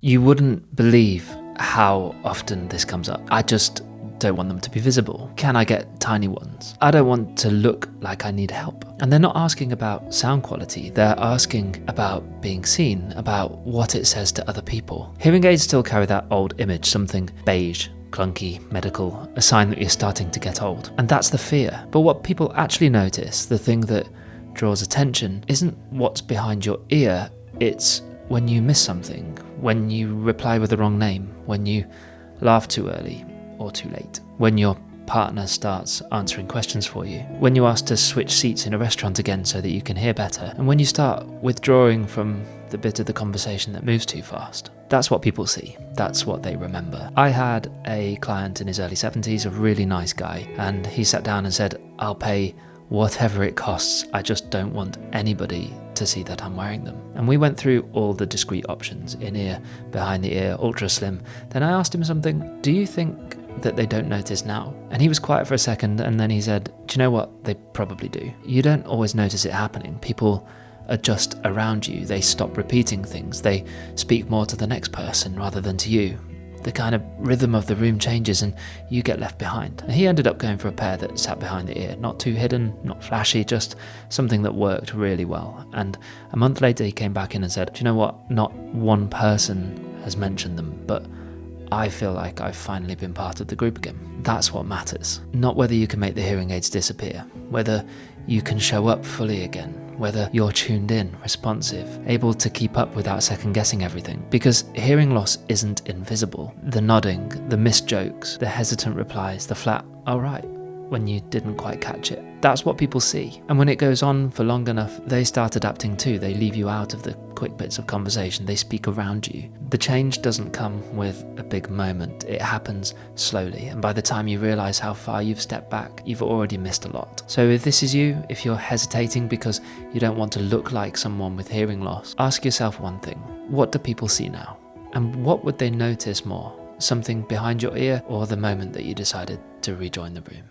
You wouldn't believe how often this comes up. I just don't want them to be visible. Can I get tiny ones? I don't want to look like I need help. And they're not asking about sound quality, they're asking about being seen, about what it says to other people. Hearing aids still carry that old image, something beige, clunky, medical, a sign that you're starting to get old. And that's the fear. But what people actually notice, the thing that draws attention, isn't what's behind your ear, it's when you miss something, when you reply with the wrong name, when you laugh too early or too late, when your partner starts answering questions for you, when you ask to switch seats in a restaurant again so that you can hear better, and when you start withdrawing from the bit of the conversation that moves too fast. That's what people see. That's what they remember. I had a client in his early 70s, a really nice guy, and he sat down and said, I'll pay whatever it costs, I just don't want anybody to see that I'm wearing them. And we went through all the discreet options, in-ear, behind the ear, ultra slim. Then I asked him something, do you think that they don't notice now? And he was quiet for a second, and then he said, do you know what? They probably do. You don't always notice it happening. People adjust around you, they stop repeating things, they speak more to the next person rather than to you. The kind of rhythm of the room changes and you get left behind. And he ended up going for a pair that sat behind the ear, not too hidden, not flashy, just something that worked really well. And a month later he came back in and said, do you know what, not one person has mentioned them, but I feel like I've finally been part of the group again. That's what matters. Not whether you can make the hearing aids disappear, whether you can show up fully again, whether you're tuned in, responsive, able to keep up without second-guessing everything. Because hearing loss isn't invisible. The nodding, the missed jokes, the hesitant replies, the flat, "all right," when you didn't quite catch it. That's what people see. And when it goes on for long enough, they start adapting too. They leave you out of the quick bits of conversation. They speak around you. The change doesn't come with a big moment. It happens slowly. And by the time you realise how far you've stepped back, you've already missed a lot. So if this is you, if you're hesitating because you don't want to look like someone with hearing loss, ask yourself one thing. What do people see now? And what would they notice more? Something behind your ear, or the moment that you decided to rejoin the room?